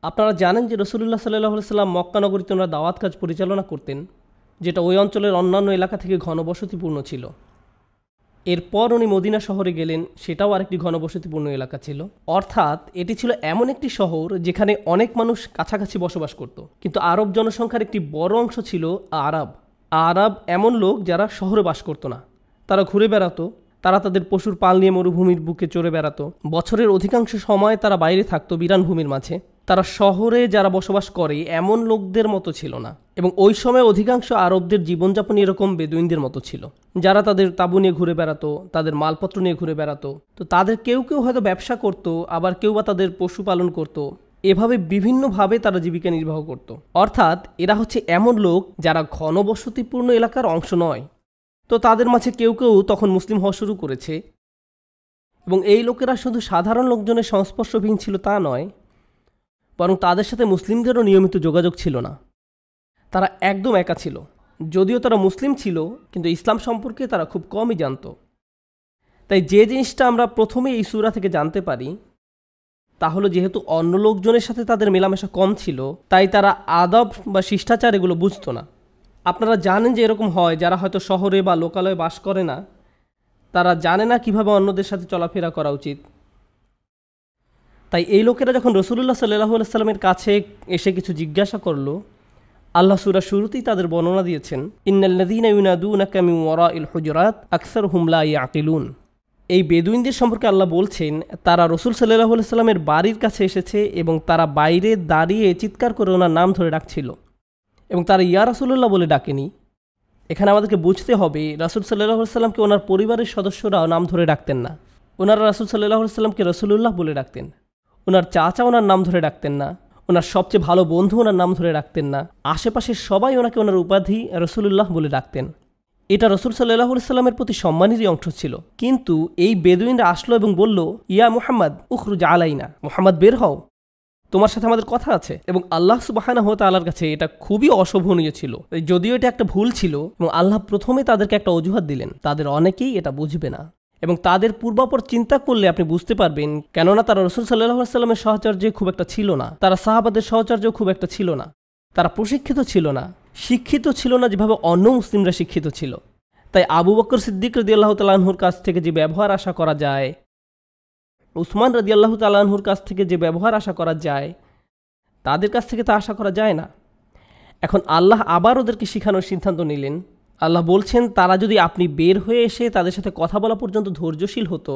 আপনারা জানেন যে রাসূলুল্লাহ সাল্লাল্লাহু আলাইহি সাল্লাম মক্কা নগরীতে ওনারা দাওয়াত কাজ পরিচালনা করতেন, যেটা ওই অঞ্চলের অন্যান্য এলাকা থেকে ঘনবসতিপূর্ণ ছিল। এরপর উনি মদিনা শহরে গেলেন, সেটাও আরেকটি ঘনবসতিপূর্ণ এলাকা ছিল। অর্থাৎ এটি ছিল এমন একটি শহর যেখানে অনেক মানুষ কাছাকাছি বসবাস করত। কিন্তু আরব জনসংখ্যার একটি বড় অংশ ছিল আরব। আরব এমন লোক যারা শহরে বাস করতো না, তারা ঘুরে বেড়াতো, তারা তাদের পশুর পাল নিয়ে মরুভূমির বুকে চড়ে বেড়াতো। বছরের অধিকাংশ সময় তারা বাইরে থাকতো বিরান ভূমির মাঝে। তারা শহরে যারা বসবাস করে এমন লোকদের মতো ছিল না, এবং ওই সময় অধিকাংশ আরবদের জীবনযাপন এরকম বেদুইনদের মতো ছিল, যারা তাদের তাঁবু নিয়ে ঘুরে বেড়াতো, তাদের মালপত্র নিয়ে ঘুরে বেড়াতো। তো তাদের কেউ কেউ হয়তো ব্যবসা করত, আবার কেউ বা তাদের পশুপালন করত। এভাবে বিভিন্নভাবে তারা জীবিকা নির্বাহ করত। অর্থাৎ এরা হচ্ছে এমন লোক যারা ঘনবসতিপূর্ণ এলাকার অংশ নয়। তো তাদের মাঝে কেউ কেউ তখন মুসলিম হওয়া শুরু করেছে, এবং এই লোকেরা শুধু সাধারণ লোকজনের সংস্পর্শহীন ছিল তা নয়, বরং তাদের সাথে মুসলিমদেরও নিয়মিত যোগাযোগ ছিল না। তারা একদম একা ছিল। যদিও তারা মুসলিম ছিল, কিন্তু ইসলাম সম্পর্কে তারা খুব কমই জানত। তাই যে জিনিসটা আমরা প্রথমে এই সূরা থেকে জানতে পারি তা হলো, যেহেতু অন্য লোকজনের সাথে তাদের মেলামেশা কম ছিল, তাই তারা আদব বা শিষ্টাচার এগুলো বুঝত না। আপনারা জানেন যে এরকম হয়, যারা হয়তো শহরে বা লোকালয়ে বাস করে না, তারা জানে না কিভাবে অন্যদের সাথে চলাফেরা করা উচিত। তাই এই লোকেরা যখন রাসূলুল্লাহ সাল্লাল্লাহু আলাইহি সাল্লামের কাছে এসে কিছু জিজ্ঞাসা করলো, আল্লাহ সূরা শুরুতেই তাদের বর্ণনা দিয়েছেন, ইন্নাল্লাযীনা ইউনাদুনাকা মিন ওয়ারাইল হুজুরাত আকসারুহুম লা ইয়াকিলুন। এই বেদুইনদের সম্পর্কে আল্লাহ বলছেন, তারা রাসূল সাল্লাল্লাহু আলাইহি সাল্লামের বাড়ির কাছে এসেছে এবং তারা বাইরে দাঁড়িয়ে চিৎকার করে ওনার নাম ধরে ডাকছিল, এবং তারা ইয়া রাসূলুল্লাহ বলে ডাকেনি। এখানে আমাদেরকে বুঝতে হবে, রাসূল সাল্লাল্লাহু আলাইহি সাল্লামকে ওনার পরিবারের সদস্যরাও নাম ধরে ডাকতেন না। ওনারা রাসূল সাল্লাল্লাহু আলাইহি সাল্লামকে রাসূলুল্লাহ বলে ডাকতেন। ওনার চাচা ওনার নাম ধরে ডাকতেন না, ওনার সবচেয়ে ভালো বন্ধু ওনার নাম ধরে ডাকতেন না, আশেপাশের সবাই ওনাকে ওনার উপাধি রাসূলুল্লাহ বলে ডাকতেন। এটা রাসূল সাল্লাল্লাহু আলাইহি সাল্লামের প্রতি সম্মানেরই অংশ ছিল। কিন্তু এই বেদুইনরা আসলো এবং বলল, ইয়া মুহাম্মদ উখরুজ আলাইনা, মুহাম্মদ বের হও, তোমার সাথে আমাদের কথা আছে। এবং আল্লাহ সুবহানাহু ওয়া তাআলার কাছে এটা খুবই অশোভনীয় ছিল। যদিও এটা একটা ভুল ছিল, এবং আল্লাহ প্রথমে তাদেরকে একটা অজুহাত দিলেন, তাদের অনেকেই এটা বুঝবে না। এবং তাদের পূর্বাপর চিন্তা করলে আপনি বুঝতে পারবেন, কেননা তারা রাসূল সাল্লাল্লাহু আলাইহি সাল্লামের সাহচর্যে খুব একটা ছিল না, তারা সাহাবাদের সাহচর্যেও খুব একটা ছিল না, তারা প্রশিক্ষিত ছিল না, শিক্ষিত ছিল না যেভাবে অন্য মুসলিমরা শিক্ষিত ছিল। তাই আবু বকর সিদ্দিক রাদিয়াল্লাহু তাআলা আনহুর কাছ থেকে যে ব্যবহার আশা করা যায়, উসমান রাদিয়াল্লাহু তাআলা আনহুর কাছ থেকে যে ব্যবহার আশা করা যায়, তাদের কাছ থেকে তা আশা করা যায় না। এখন আল্লাহ আবার ওদেরকে শেখানোর সিদ্ধান্ত নিলেন। আল্লাহ বলছেন, তারা যদি আপনি বের হয়ে এসে তাদের সাথে কথা বলা পর্যন্ত ধৈর্যশীল হতো,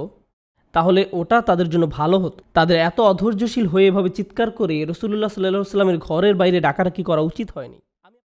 তাহলে ওটা তাদের জন্য ভালো হতো। তাদের এত অধৈর্যশীল হয়ে এভাবে চিৎকার করে রাসূলুল্লাহ সাল্লাল্লাহু আলাইহি ওয়াসাল্লামের ঘরের বাইরে ডাকাডাকি করা উচিত হয়নি।